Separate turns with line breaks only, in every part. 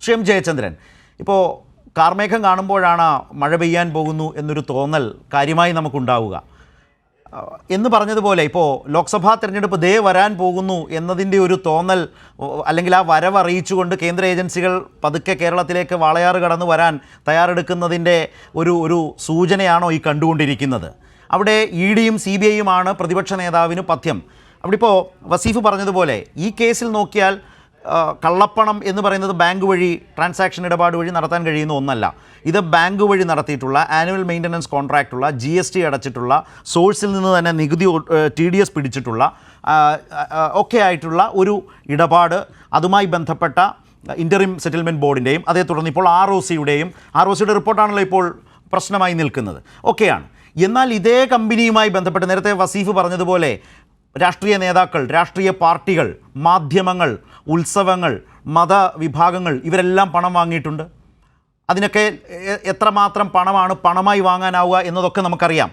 Shri M Jayachandran, ഇപ്പോൾ കാർമേഘം കാണുമ്പോഴാണ് മഴ പെയ്യാൻ പോകുന്നു എന്നൊരു തോന്നൽ കാര്യമായി നമുക്കുണ്ടാവുക എന്ന് പറഞ്ഞതുപോലെ ഇപ്പോൾ ലോക്സഭാ തെരഞ്ഞെടുപ്പ് വരാൻ പോകുന്നു എന്നതിൻ്റെ ഒരു തോന്നൽ അല്ലെങ്കിൽ ആ വരവ് അറിയിച്ചുകൊണ്ട് കേന്ദ്ര ഏജൻസികൾ പതുക്കെ കേരളത്തിലേക്ക് വാളയാറ് കടന്നു വരാൻ തയ്യാറെടുക്കുന്നതിൻ്റെ ഒരു സൂചനയാണോ ഈ കണ്ടുകൊണ്ടിരിക്കുന്നത്? അവിടെ EDയും CBIയുമാണ് പ്രതിപക്ഷ നേതാവിന് പഥ്യം. അവിടെ ഇപ്പോൾ വസീഫ് പറഞ്ഞതുപോലെ ഈ കേസിൽ നോക്കിയാൽ കള്ളപ്പണം എന്ന് പറയുന്നത് ബാങ്ക് വഴി ട്രാൻസാക്ഷൻ ഇടപാട് വഴി നടത്താൻ കഴിയുന്ന ഒന്നല്ല. ഇത് ബാങ്ക് വഴി നടത്തിയിട്ടുള്ള ആനുവൽ മെയിൻ്റനൻസ് കോൺട്രാക്റ്റുള്ള GST അടച്ചിട്ടുള്ള സോഴ്സിൽ നിന്ന് തന്നെ നികുതി TDS പിടിച്ചിട്ടുള്ള ഒക്കെ ആയിട്ടുള്ള ഒരു ഇടപാട്, അതുമായി ബന്ധപ്പെട്ട ഇൻ്ററിം സെറ്റിൽമെൻറ്റ് ബോർഡിൻ്റെയും അതേ തുടർന്ന് ഇപ്പോൾ ROCയുടെ റിപ്പോർട്ടാണല്ലോ ഇപ്പോൾ പ്രശ്നമായി നിൽക്കുന്നത് ഒക്കെയാണ്. എന്നാൽ ഇതേ കമ്പനിയുമായി ബന്ധപ്പെട്ട് നേരത്തെ വസീഫ് പറഞ്ഞതുപോലെ രാഷ്ട്രീയ നേതാക്കൾ, രാഷ്ട്രീയ പാർട്ടികൾ, മാധ്യമങ്ങൾ, ഉത്സവങ്ങൾ, മതവിഭാഗങ്ങൾ ഇവരെല്ലാം പണം വാങ്ങിയിട്ടുണ്ട്. അതിനൊക്കെ എത്രമാത്രം പണമാണ് പണമായി വാങ്ങാനാവുക എന്നതൊക്കെ നമുക്കറിയാം.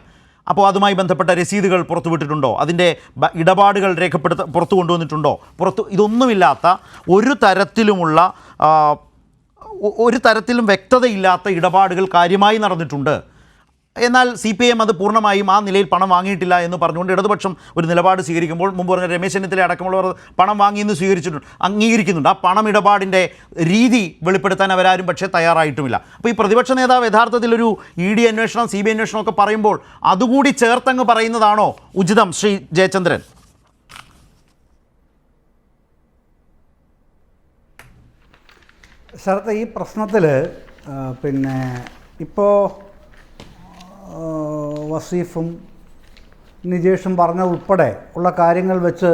അപ്പോൾ അതുമായി ബന്ധപ്പെട്ട രസീതുകൾ പുറത്തുവിട്ടിട്ടുണ്ടോ? അതിൻ്റെ ഇടപാടുകൾ പുറത്തു കൊണ്ടുവന്നിട്ടുണ്ടോ? ഇതൊന്നുമില്ലാത്ത ഒരു തരത്തിലും വ്യക്തതയില്ലാത്ത ഇടപാടുകൾ കാര്യമായി നടന്നിട്ടുണ്ട്. എന്നാൽ CPIM അത് പൂർണ്ണമായും ആ നിലയിൽ പണം വാങ്ങിയിട്ടില്ല എന്ന് പറഞ്ഞുകൊണ്ട് ഇടതുപക്ഷം ഒരു നിലപാട് സ്വീകരിക്കുമ്പോൾ മുമ്പ് പറഞ്ഞ രമേശ് ചെന്നിത്തല അടക്കമുള്ളവർ പണം വാങ്ങിയെന്ന് അംഗീകരിക്കുന്നുണ്ട്. ആ പണം ഇടപാടിൻ്റെ രീതി വെളിപ്പെടുത്താൻ അവരാരും പക്ഷേ തയ്യാറായിട്ടുമില്ല. അപ്പോൾ ഈ പ്രതിപക്ഷ നേതാവ് യഥാർത്ഥത്തിൽ ഒരു ED അന്വേഷണം, CBI അന്വേഷണം ഒക്കെ പറയുമ്പോൾ അതുകൂടി ചേർത്തങ്ങ് പറയുന്നതാണോ ഉചിതം, ശ്രീ ജയചന്ദ്രൻ?
ശരത്ത്, ഈ പ്രശ്നത്തിൽ ഇപ്പോൾ വസീഫും നിജേഷും പറഞ്ഞ ഉൾപ്പെടെ ഉള്ള കാര്യങ്ങൾ വെച്ച്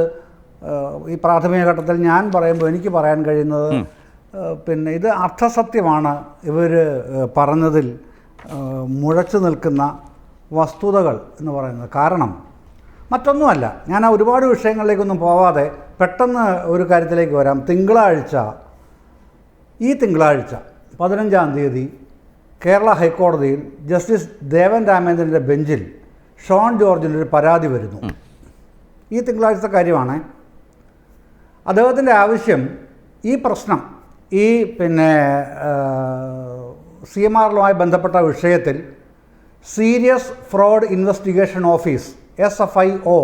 ഈ പ്രാഥമിക ഘട്ടത്തിൽ ഞാൻ പറയുമ്പോൾ എനിക്ക് പറയാൻ കഴിയുന്നത് ഇത് അർത്ഥസത്യമാണ് ഇവർ പറഞ്ഞതിൽ മുഴച്ചു നിൽക്കുന്ന വസ്തുതകൾ എന്ന് പറയുന്നത്. കാരണം മറ്റൊന്നുമല്ല, ഞാൻ ഒരുപാട് വിഷയങ്ങളിലേക്കൊന്നും പോവാതെ പെട്ടെന്ന് ഒരു കാര്യത്തിലേക്ക് വരാം. ഈ തിങ്കളാഴ്ച 15-ാം തീയതി കേരള ഹൈക്കോടതിയിൽ ജസ്റ്റിസ് ദേവൻ രാമേന്ദ്രൻ്റെ ബെഞ്ചിൽ ഷോൺ ജോർജിനൊരു പരാതി വരുന്നു. ഈ തിങ്കളാഴ്ചത്തെ കാര്യമാണ്. അദ്ദേഹത്തിൻ്റെ ആവശ്യം ഈ പ്രശ്നം CMRലുമായി ബന്ധപ്പെട്ട വിഷയത്തിൽ serious fraud investigation office SFIO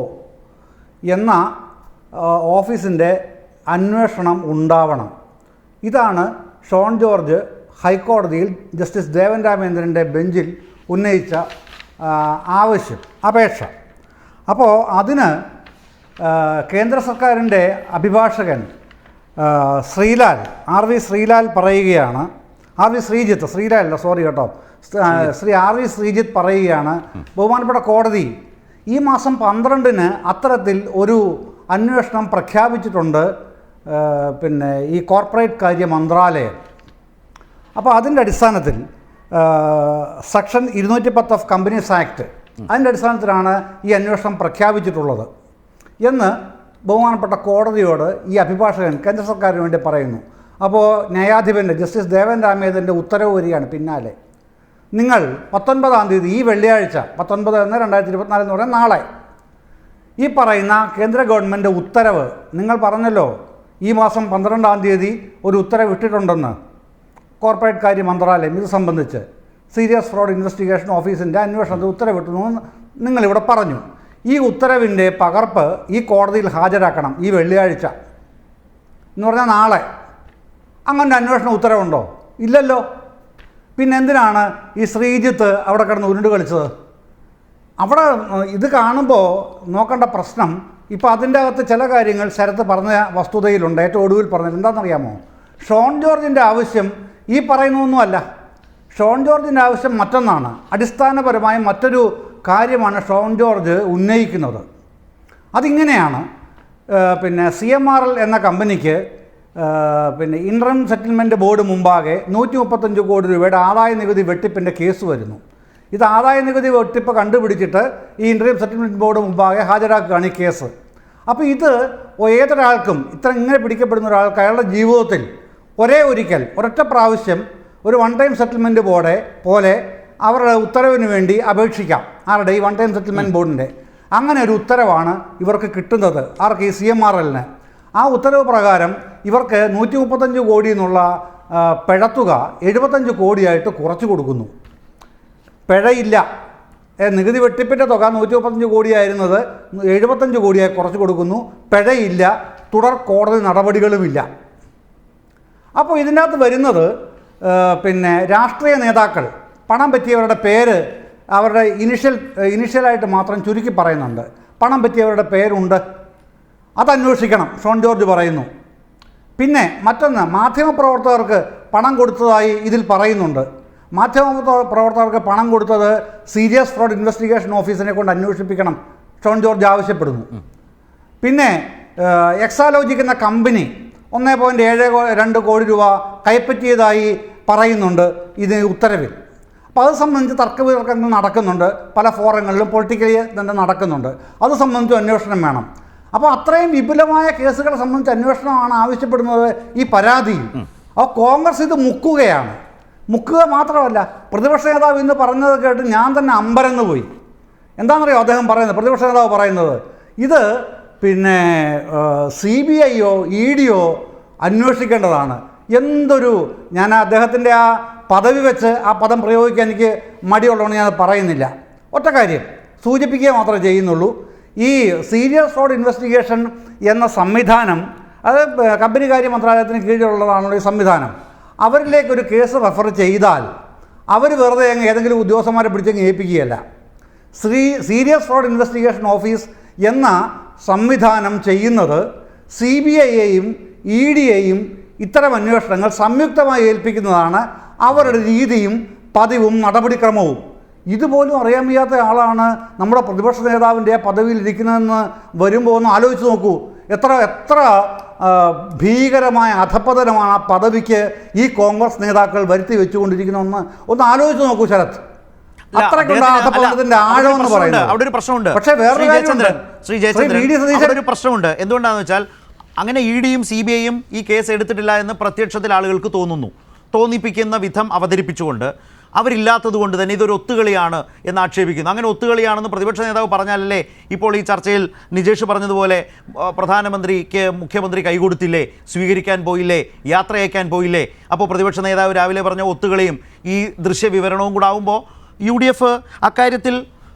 എന്ന ഓഫീസിൻ്റെ അന്വേഷണം ഉണ്ടാവണം. ഇതാണ് ഷോൺ ജോർജ് ഹൈക്കോടതിയിൽ ജസ്റ്റിസ് ദേവൻ രാമേന്ദ്രൻ്റെ ബെഞ്ചിൽ ഉന്നയിച്ച അപേക്ഷ. അപ്പോൾ അതിന് കേന്ദ്ര സർക്കാരിൻ്റെ അഭിഭാഷകൻ ശ്രീലാൽ, RV ശ്രീലാൽ പറയുകയാണ്, ശ്രീ RV ശ്രീജിത്ത് പറയുകയാണ്, ബഹുമാനപ്പെട്ട കോടതി ഈ മാസം 12-ന് അത്തരത്തിൽ ഒരു അന്വേഷണം പ്രഖ്യാപിച്ചിട്ടുണ്ട് ഈ കോർപ്പറേറ്റ് കാര്യ മന്ത്രാലയം. അപ്പോൾ അതിൻ്റെ അടിസ്ഥാനത്തിൽ സെക്ഷൻ 210 ഓഫ് കമ്പനീസ് ആക്ട്, അതിൻ്റെ അടിസ്ഥാനത്തിലാണ് ഈ അന്വേഷണം പ്രഖ്യാപിച്ചിട്ടുള്ളത് എന്ന് ബഹുമാനപ്പെട്ട കോടതിയോട് ഈ അഭിഭാഷകൻ കേന്ദ്ര സർക്കാരിന് വേണ്ടി പറയുന്നു. അപ്പോൾ ന്യായാധിപൻ്റെ ജസ്റ്റിസ് ദേവൻ രാമേന്ദ്രൻ്റെ ഉത്തരവ് വരികയാണ് പിന്നാലെ. നിങ്ങൾ 19-ാം തീയതി, ഈ വെള്ളിയാഴ്ച 19/1/2024 എന്ന് പറയുന്നത് നാളെ, ഈ പറയുന്ന കേന്ദ്ര ഗവൺമെൻറ് ഉത്തരവ്, നിങ്ങൾ പറഞ്ഞല്ലോ ഈ മാസം 12-ാം തീയതി ഒരു ഉത്തരവ് ഇട്ടിട്ടുണ്ടെന്ന് കോർപ്പറേറ്റ് കാര്യ മന്ത്രാലയം ഇത് സംബന്ധിച്ച് സീരിയസ് ഫ്രോഡ് ഇൻവെസ്റ്റിഗേഷൻ ഓഫീസിൻ്റെ അന്വേഷണത്തിൽ ഉത്തരവിട്ടുന്നു നിങ്ങളിവിടെ പറഞ്ഞു. ഈ ഉത്തരവിൻ്റെ പകർപ്പ് ഈ കോടതിയിൽ ഹാജരാക്കണം ഈ വെള്ളിയാഴ്ച എന്ന് പറഞ്ഞാൽ നാളെ. അങ്ങനെ അന്വേഷണ ഉത്തരവുണ്ടോ? ഇല്ലല്ലോ. പിന്നെ എന്തിനാണ് ഈ ശ്രീജിത്ത് അവിടെ കിടന്ന് ഉരുണ്ട് കളിച്ചത്? അവിടെ ഇത് കാണുമ്പോൾ നോക്കേണ്ട പ്രശ്നം, ഇപ്പോൾ അതിൻ്റെ അകത്ത് ചില കാര്യങ്ങൾ ശരത്ത് പറഞ്ഞ വസ്തുതയിലുണ്ട്. ഏറ്റവും ഒടുവിൽ പറഞ്ഞത് എന്താണെന്നറിയാമോ? ഷോൺ ജോർജിൻ്റെ ആവശ്യം ഈ പറയുന്നൊന്നുമല്ല. ഷോൺ ജോർജിൻ്റെ ആവശ്യം മറ്റൊന്നാണ്. അടിസ്ഥാനപരമായി മറ്റൊരു കാര്യമാണ് ഷോൺ ജോർജ് ഉന്നയിക്കുന്നത്. അതിങ്ങനെയാണ്, CMRL എന്ന കമ്പനിക്ക് ഇൻട്രം സെറ്റിൽമെൻറ്റ് ബോർഡ് മുമ്പാകെ 135 കോടി രൂപയുടെ ആദായ നികുതി വെട്ടിപ്പിൻ്റെ കേസ് വരുന്നു. ഇത് ആദായ നികുതി വെട്ടിപ്പ് കണ്ടുപിടിച്ചിട്ട് ഈ ഇൻട്രം സെറ്റിൽമെൻറ്റ് ബോർഡ് മുമ്പാകെ ഹാജരാക്കുകയാണ് ഈ കേസ്. അപ്പോൾ ഇത് ഏതൊരാൾക്കും, ഇങ്ങനെ പിടിക്കപ്പെടുന്ന ഒരാൾക്ക് അയാളുടെ ജീവിതത്തിൽ ഒരൊറ്റ പ്രാവശ്യം ഒരു വൺ ടൈം സെറ്റിൽമെൻറ്റ് ബോർഡ് പോലെ അവരുടെ ഉത്തരവിന് വേണ്ടി അപേക്ഷിക്കാം. ആരുടെ? ഈ വൺ ടൈം സെറ്റിൽമെൻറ്റ് ബോർഡിൻ്റെ. അങ്ങനെ ഒരു ഉത്തരവാണ് ഇവർക്ക് കിട്ടുന്നത്. ആർക്ക്? ഈ CMRLന്. ആ ഉത്തരവ് പ്രകാരം ഇവർക്ക് 135 കോടി എന്നുള്ള പിഴത്തുക 75 കോടിയായിട്ട് കുറച്ച് കൊടുക്കുന്നു. പിഴയില്ല, നികുതി വെട്ടിപ്പിൻ്റെ തുക 135 കോടിയായിരുന്നത് 75 കോടിയായി കുറച്ച് കൊടുക്കുന്നു. പിഴയില്ല, തുടർ കോടതി നടപടികളുമില്ല. അപ്പോൾ ഇതിനകത്ത് വരുന്നത് പിന്നെ രാഷ്ട്രീയ നേതാക്കൾ പണം പറ്റിയവരുടെ പേര് അവരുടെ ഇനിഷ്യലായിട്ട് മാത്രം ചുരുക്കി പറയുന്നുണ്ട്. പണം പറ്റിയവരുടെ പേരുണ്ട്, അതന്വേഷിക്കണം ഷോൺ ജോർജ് പറയുന്നു. പിന്നെ മറ്റൊന്ന്, മാധ്യമപ്രവർത്തകർക്ക് പണം കൊടുത്തതായി ഇതിൽ പറയുന്നുണ്ട്. മാധ്യമപ്രവർത്തകർക്ക് പണം കൊടുത്തത് സീരിയസ് ഫ്രോഡ് ഇൻവെസ്റ്റിഗേഷൻ ഓഫീസിനെ കൊണ്ട് അന്വേഷിപ്പിക്കണം ഷോൺ ജോർജ് ആവശ്യപ്പെടുന്നു. പിന്നെ എക്സാലോജിക് എന്ന കമ്പനി 1.72 കോടി രൂപ കൈപ്പറ്റിയതായി പറയുന്നുണ്ട് ഇതിന് ഉത്തരവിൽ. അപ്പോൾ അത് സംബന്ധിച്ച് തർക്കവിതർക്കങ്ങൾ നടക്കുന്നുണ്ട്, പല ഫോറങ്ങളിലും പൊളിറ്റിക്കലി തന്നെ നടക്കുന്നുണ്ട്. അത് സംബന്ധിച്ച് അന്വേഷണം വേണം. അപ്പോൾ അത്രയും വിപുലമായ കേസുകളെ സംബന്ധിച്ച് അന്വേഷണമാണ് ആവശ്യപ്പെടുന്നത് ഈ പരാതിയിൽ. അപ്പോൾ കോൺഗ്രസ് ഇത് മുക്കുകയാണ്. മുക്കുക മാത്രമല്ല, പ്രതിപക്ഷ നേതാവ് ഇന്ന് പറഞ്ഞത് കേട്ട് ഞാൻ തന്നെ അമ്പരന്ന് പോയി. എന്താണെന്നറിയോ അദ്ദേഹം പറയുന്നത്? പ്രതിപക്ഷ നേതാവ് പറയുന്നത് ഇത് പിന്നെ CBIയോ EDയോ അന്വേഷിക്കേണ്ടതാണ്. എന്തൊരു, ഞാൻ അദ്ദേഹത്തിൻ്റെ ആ പദവി വെച്ച് ആ പദം പ്രയോഗിക്കാൻ എനിക്ക് മടിയുള്ളതുകൊണ്ട് ഞാൻ പറയുന്നില്ല. ഒറ്റ കാര്യം സൂചിപ്പിക്കുക മാത്രമേ ചെയ്യുന്നുള്ളൂ. ഈ സീരിയസ് ഫ്രോഡ് ഇൻവെസ്റ്റിഗേഷൻ എന്ന സംവിധാനം, അത് കമ്പനികാര്യ മന്ത്രാലയത്തിന് കീഴിലുള്ളതാണല്ലോ ഈ സംവിധാനം. അവരിലേക്കൊരു കേസ് റെഫർ ചെയ്താൽ അവർ വെറുതെ ഏതെങ്കിലും ഉദ്യോഗസ്ഥന്മാരെ പിടിച്ചങ്ങ് ഏൽപ്പിക്കുകയല്ല. സീരിയസ് ഫ്രോഡ് ഇൻവെസ്റ്റിഗേഷൻ ഓഫീസ് എന്ന സംവിധാനം ചെയ്യുന്നത് CBIയെയും EDയെയും ഇത്തരം അന്വേഷണങ്ങൾ സംയുക്തമായി ഏൽപ്പിക്കുന്നതാണ് അവരുടെ രീതിയും പതിവും നടപടിക്രമവും. ഇതുപോലും അറിയാൻ വയ്യാത്ത ആളാണ് നമ്മുടെ പ്രതിപക്ഷ നേതാവിൻ്റെ പദവിയിൽ ഇരിക്കുന്നതെന്ന് വരുമ്പോൾ ഒന്ന് ആലോചിച്ച് നോക്കൂ. എത്ര ഭീകരമായ അധപ്പതനമാണ് ആ പദവിക്ക് ഈ കോൺഗ്രസ് നേതാക്കൾ വരുത്തി വെച്ചുകൊണ്ടിരിക്കുന്നതെന്ന് ഒന്ന് ആലോചിച്ച് നോക്കൂ ശരത്. അത്രയ്ക്കുള്ള ആഴം എന്ന് പറയുന്നത്.
അവിടെ ഒരു പ്രശ്നമുണ്ട്.
പക്ഷേ വേറെ
ഒരു പ്രശ്നമുണ്ട്. എന്തുകൊണ്ടാണെന്ന് വെച്ചാൽ അങ്ങനെ EDയും CBIയും ഈ കേസ് എടുത്തിട്ടില്ല എന്ന് പ്രത്യക്ഷത്തിൽ ആളുകൾക്ക് തോന്നിപ്പിക്കുന്ന വിധം അവതരിപ്പിച്ചുകൊണ്ട് അവരില്ലാത്തത് കൊണ്ട് തന്നെ ഇതൊരു ഒത്തുകളിയാണ് എന്ന് ആക്ഷേപിക്കുന്നു. അങ്ങനെ ഒത്തുകളിയാണെന്ന് പ്രതിപക്ഷ നേതാവ് പറഞ്ഞാലല്ലേ ഇപ്പോൾ ഈ ചർച്ചയിൽ നിജേഷ് പറഞ്ഞതുപോലെ പ്രധാനമന്ത്രിക്ക് മുഖ്യമന്ത്രി കൈകൊടുത്തില്ലേ, സ്വീകരിക്കാൻ പോയില്ലേ, യാത്ര അയക്കാൻ പോയില്ലേ? അപ്പോൾ പ്രതിപക്ഷ നേതാവ് രാവിലെ പറഞ്ഞ ഒത്തുകളിയും ഈ ദൃശ്യവിവരണവും കൂടെ ആകുമ്പോൾ UDF അക്കാര്യത്തിൽ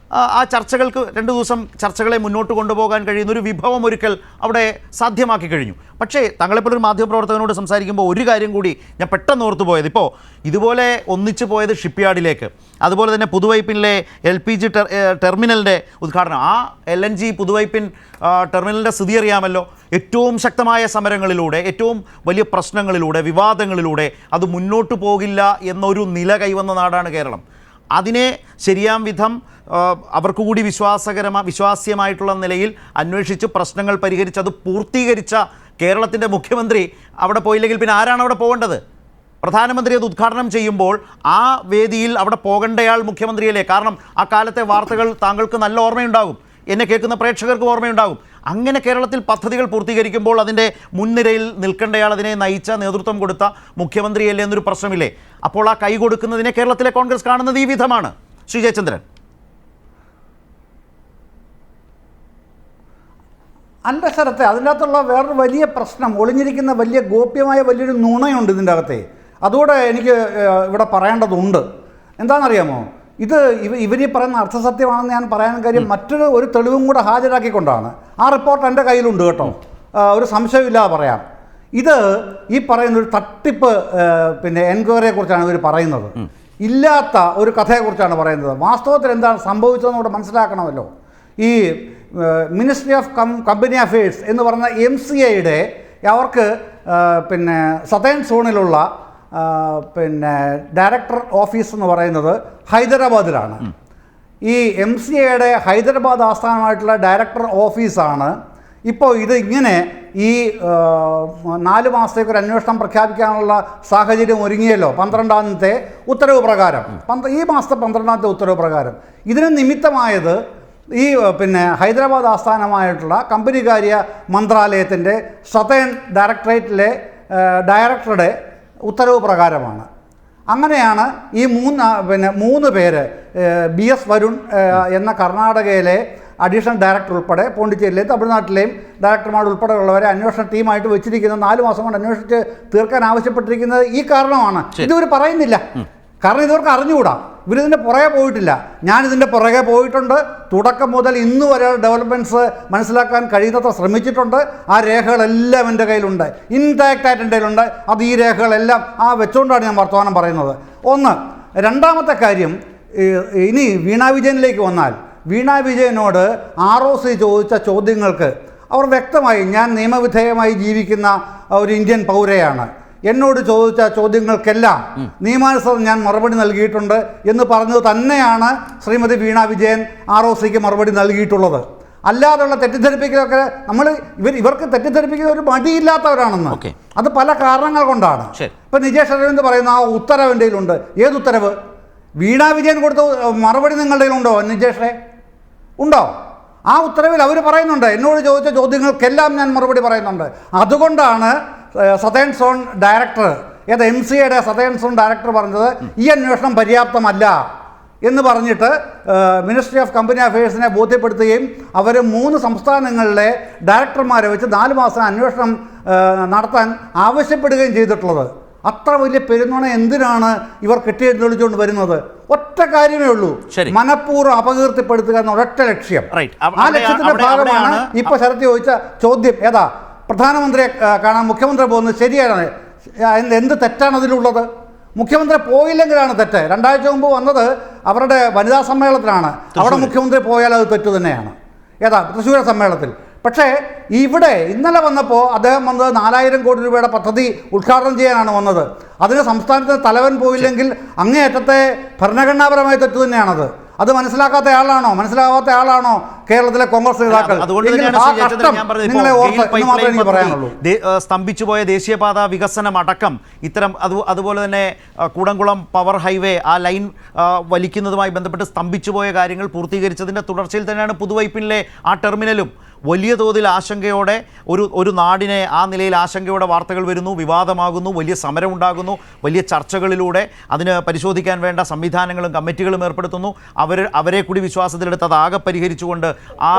ആ ചർച്ചകൾക്ക് 2 ദിവസം ചർച്ചകളെ മുന്നോട്ട് കൊണ്ടുപോകാൻ കഴിയുന്ന ഒരു വിഭവം ഒരുക്കൽ അവിടെ സാധ്യമാക്കി കഴിഞ്ഞു. പക്ഷേ താങ്കളെപ്പോലൊരു മാധ്യമപ്രവർത്തകനോട് സംസാരിക്കുമ്പോൾ ഒരു കാര്യം കൂടി ഞാൻ പെട്ടെന്ന് ഓർത്തു പോയത്, ഇപ്പോൾ ഇതുപോലെ ഒന്നിച്ചു പോയത് ഷിപ്പ്യാർഡിലേക്ക്, അതുപോലെ തന്നെ പുതുവൈപ്പിനിലെ LPG ടെർമിനലിൻ്റെ ഉദ്ഘാടനം, ആ LNG പുതുവൈപ്പിൻ ടെർമിനലിൻ്റെ സ്ഥിതി അറിയാമല്ലോ. ഏറ്റവും ശക്തമായ സമരങ്ങളിലൂടെ, ഏറ്റവും വലിയ പ്രശ്നങ്ങളിലൂടെ, വിവാദങ്ങളിലൂടെ അത് മുന്നോട്ട് പോകില്ല എന്നൊരു നില കൈവന്ന നാടാണ് കേരളം. അതിനെ ശരിയാം വിധം അവർക്ക് കൂടി വിശ്വാസ്യമായിട്ടുള്ള നിലയിൽ അന്വേഷിച്ച് പ്രശ്നങ്ങൾ പരിഹരിച്ച് അത് പൂർത്തീകരിച്ച കേരളത്തിൻ്റെ മുഖ്യമന്ത്രി അവിടെ പോയില്ലെങ്കിൽ പിന്നെ ആരാണ് അവിടെ പോകേണ്ടത്? പ്രധാനമന്ത്രി അത് ഉദ്ഘാടനം ചെയ്യുമ്പോൾ ആ വേദിയിൽ അവിടെ പോകേണ്ടയാൾ മുഖ്യമന്ത്രിയല്ലേ? കാരണം ആ കാലത്തെ വാർത്തകൾ താങ്കൾക്ക് നല്ല ഓർമ്മയുണ്ടാകും, എന്നെ കേൾക്കുന്ന പ്രേക്ഷകർക്ക് ഓർമ്മയുണ്ടാകും. അങ്ങനെ കേരളത്തിൽ പദ്ധതികൾ പൂർത്തീകരിക്കുമ്പോൾ അതിൻ്റെ മുൻനിരയിൽ നിൽക്കേണ്ടയാൾ, അതിനെ നയിച്ച നേതൃത്വം കൊടുത്ത മുഖ്യമന്ത്രിയല്ലേ എന്നൊരു പ്രശ്നമില്ലേ? അപ്പോൾ ആ കൈ കൊടുക്കുന്നതിനെ കേരളത്തിലെ കോൺഗ്രസ് കാണുന്നത് ഈ വിധമാണ്. ശ്രീ ജയചന്ദ്രൻ.
അല്ല ശരത്തെ, അതിനകത്തുള്ള വേറൊരു വലിയ പ്രശ്നം, ഒളിഞ്ഞിരിക്കുന്ന വലിയ ഗോപ്യമായ വലിയൊരു നുണയുണ്ട് ഇതിൻ്റെ അകത്തെ. അതുകൂടെ എനിക്ക് ഇവിടെ പറയേണ്ടതുണ്ട്. എന്താണെന്നറിയാമോ? ഇവരീ പറയുന്ന അർത്ഥസത്യമാണെന്ന് ഞാൻ പറയാൻ കാര്യം ഒരു തെളിവും കൂടെ ഹാജരാക്കിക്കൊണ്ടാണ്. ആ റിപ്പോർട്ട് എൻ്റെ കയ്യിലുണ്ട് കേട്ടോ, ഒരു സംശയമില്ലാതെ പറയാം. ഇത് ഈ പറയുന്ന ഒരു തട്ടിപ്പ് എൻക്വയറിയെ കുറിച്ചാണ് ഇവർ പറയുന്നത്. ഇല്ലാത്ത ഒരു കഥയെക്കുറിച്ചാണ് പറയുന്നത്. വാസ്തവത്തിൽ എന്താണ് സംഭവിച്ചതെന്ന് ഇവിടെ മനസ്സിലാക്കണമല്ലോ. ഈ മിനിസ്ട്രി ഓഫ് കമ്പനി അഫയേഴ്സ് എന്ന് പറഞ്ഞ MCAയുടെ അവർക്ക് സതേൺ സോണിലുള്ള ഡയറക്ടർ ഓഫീസ് എന്ന് പറയുന്നത് ഹൈദരാബാദിലാണ്. ഈ MCAയുടെ ഹൈദരാബാദ് ആസ്ഥാനമായിട്ടുള്ള ഡയറക്ടർ ഓഫീസാണ് ഇപ്പോൾ ഇത് ഇങ്ങനെ ഈ 4 മാസത്തേക്ക് ഒരു അന്വേഷണം പ്രഖ്യാപിക്കാനുള്ള സാഹചര്യം ഒരുങ്ങിയല്ലോ 12-ാമത്തെ ഉത്തരവ് പ്രകാരം. ഈ മാസത്തെ 12-ാമത്തെ ഉത്തരവ് പ്രകാരം ഇതിന് നിമിത്തമായത് ഈ ഹൈദരാബാദ് ആസ്ഥാനമായിട്ടുള്ള കമ്പനികാര്യ മന്ത്രാലയത്തിൻ്റെ സതേൺ ഡയറക്ടറേറ്റിലെ ഡയറക്ടറുടെ ഉത്തരവ് പ്രകാരമാണ്. അങ്ങനെയാണ് ഈ 3 പേര് BS വരുൺ എന്ന കർണാടകയിലെ അഡീഷണൽ ഡയറക്ടർ ഉൾപ്പെടെ പോണ്ടിച്ചേരിയിലെയും തമിഴ്നാട്ടിലെയും ഡയറക്ടർമാർ ഉൾപ്പെടെയുള്ളവരെ അന്വേഷണ ടീമായിട്ട് വെച്ചിരിക്കുന്ന 4 മാസം കൊണ്ട് അന്വേഷിച്ച് തീർക്കാൻ ആവശ്യപ്പെട്ടിരിക്കുന്നത് ഈ കാരണമാണ്. ഇതുവർ പറയുന്നില്ല, കാരണം ഇതവർക്ക് അറിഞ്ഞുകൂടാ, ഇവരിതിൻ്റെ പുറകെ പോയിട്ടില്ല. ഞാനിതിൻ്റെ പുറകെ പോയിട്ടുണ്ട്, തുടക്കം മുതൽ ഇന്ന് വരെ ഡെവലപ്മെൻറ്റ്സ് മനസ്സിലാക്കാൻ കഴിയുന്നത്ര ശ്രമിച്ചിട്ടുണ്ട്. ആ രേഖകളെല്ലാം എൻ്റെ കയ്യിലുണ്ട്, ഇൻടാക്റ്റായിട്ട് എൻ്റെ കയ്യിലുണ്ട്. അത് ഈ രേഖകളെല്ലാം വെച്ചുകൊണ്ടാണ് ഞാൻ വർത്തമാനം പറയുന്നത്. ഒന്ന്. രണ്ടാമത്തെ കാര്യം, ഇനി വീണ വിജയനിലേക്ക് വന്നാൽ, വീണ വിജയനോട് ROC ചോദിച്ച ചോദ്യങ്ങൾക്ക് അവർ വ്യക്തമായി, ഞാൻ നിയമവിധേയമായി ജീവിക്കുന്ന ഒരു ഇന്ത്യൻ പൗരയാണ്, എന്നോട് ചോദിച്ച ചോദ്യങ്ങൾക്കെല്ലാം നിയമാനുസൃതം ഞാൻ മറുപടി നൽകിയിട്ടുണ്ട് എന്ന് പറഞ്ഞത് തന്നെയാണ് ശ്രീമതി വീണ വിജയൻ ROCക്ക് മറുപടി നൽകിയിട്ടുള്ളത്. അല്ലാതെയുള്ള തെറ്റിദ്ധരിപ്പിക്കലൊക്കെ ഇവർക്ക് തെറ്റിദ്ധരിപ്പിക്കുന്ന ഒരു മടിയില്ലാത്തവരാണെന്ന്. അത് പല കാരണങ്ങൾ കൊണ്ടാണ്. ഇപ്പം നിജേഷ് അരവിന്ദ് പറയുന്ന ആ ഉത്തരവ് എൻ്റെ കയ്യിലുണ്ട്. ഏത് ഉത്തരവ്? വീണ വിജയൻ കൊടുത്ത മറുപടി നിങ്ങളുടെ കയ്യിലുണ്ടോ നിജേഷേ? ഉണ്ടോ? ആ ഉത്തരവിൽ അവർ പറയുന്നുണ്ട്, എന്നോട് ചോദിച്ച ചോദ്യങ്ങൾക്കെല്ലാം ഞാൻ മറുപടി പറയുന്നുണ്ട്. അതുകൊണ്ടാണ് സതേൺ സോൺ ഡയറക്ടർ, MCAയുടെ സതേൺ സോൺ ഡയറക്ടർ പറഞ്ഞത് ഈ അന്വേഷണം പര്യാപ്തമല്ല എന്ന് പറഞ്ഞിട്ട് മിനിസ്ട്രി ഓഫ് കമ്പനി അഫയേഴ്സിനെ ബോധ്യപ്പെടുത്തുകയും അവർ 3 സംസ്ഥാനങ്ങളിലെ ഡയറക്ടർമാരെ വെച്ച് 4 മാസം അന്വേഷണം നടത്താൻ ആവശ്യപ്പെടുകയും ചെയ്തിട്ടുള്ളത്. അത്ര വലിയ പെരുന്നുണ എന്തിനാണ് ഇവർ കെട്ടിയെടുത്തുകൊണ്ട് വരുന്നത്? ഒറ്റ കാര്യമേ ഉള്ളൂ, മനഃപൂർവ്വം അപകീർത്തിപ്പെടുത്തുക എന്ന ഒരൊറ്റ ലക്ഷ്യം. ആ ലക്ഷ്യത്തിന്റെ ഭാഗമാണ് ഇപ്പൊ ശരത് ചോദിച്ച ചോദ്യം. ഏതാ? പ്രധാനമന്ത്രിയെ കാണാൻ മുഖ്യമന്ത്രി പോകുന്നത് ശരിയാണ്, എന്ത് തെറ്റാണ് അതിലുള്ളത്? മുഖ്യമന്ത്രി പോയില്ലെങ്കിലാണ് തെറ്റ്. 2 ആഴ്ച മുമ്പ് വന്നത് അവരുടെ വനിതാ സമ്മേളനത്തിലാണ്, അവിടെ മുഖ്യമന്ത്രി പോയാൽ അത് തെറ്റു തന്നെയാണ്. ഏതാ? തൃശ്ശൂർ സമ്മേളനത്തിൽ. പക്ഷേ ഇവിടെ ഇന്നലെ വന്നപ്പോൾ അദ്ദേഹം വന്നത് 4000 കോടി രൂപയുടെ പദ്ധതി ഉദ്ഘാടനം ചെയ്യാനാണ് വന്നത്. അതിന് സംസ്ഥാനത്തിന് തലവൻ പോയില്ലെങ്കിൽ അങ്ങേയറ്റത്തെ ഭരണഘടനാപരമായ തെറ്റു തന്നെയാണത്. അത് മനസ്സിലാക്കാത്ത ആളാണോ കേരളത്തിലെ കോൺഗ്രസ് നേതാക്കൾ?
സ്തംഭിച്ചുപോയ ദേശീയപാത വികസനം അടക്കം ഇത്തരം അതുപോലെ തന്നെ കൂടംകുളം പവർ ഹൈവേ ആ ലൈൻ വലിക്കുന്നതുമായി ബന്ധപ്പെട്ട് സ്തംഭിച്ചുപോയ കാര്യങ്ങൾ പൂർത്തീകരിച്ചതിൻ്റെ തുടർച്ചയിൽ തന്നെയാണ് പുതുവൈപ്പിനിലെ ആ ടെർമിനലും വലിയ തോതിൽ ആശങ്കയോടെ ഒരു നാടിനെ ആ നിലയിൽ ആശങ്കയോടെ വാർത്തകൾ വരുന്നു, വിവാദമാകുന്നു, വലിയ സമരമുണ്ടാകുന്നു, വലിയ ചർച്ചകളിലൂടെ അതിന് പരിശോധിക്കാൻ വേണ്ട സംവിധാനങ്ങളും കമ്മിറ്റികളും ഏർപ്പെടുത്തുന്നു. അവരെ കൂടി വിശ്വാസത്തിലെടുത്ത് അത് ആകെ പരിഹരിച്ചുകൊണ്ട് ആ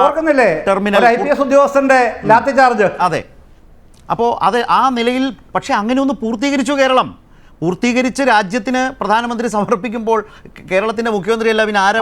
ടെർമിനൽ
IPS ഉദ്യോഗസ്ഥന്റെ ലാത്തി ചാർജ്.
അതെ. അപ്പോൾ ആ നിലയിൽ പക്ഷേ അങ്ങനെ ഒന്ന് പൂർത്തീകരിച്ചു കേരളം. പൂർത്തീകരിച്ച് രാജ്യത്തിന് പ്രധാനമന്ത്രി സമർപ്പിക്കുമ്പോൾ കേരളത്തിൻ്റെ മുഖ്യമന്ത്രിയല്ല പിന്നെ ആരാ?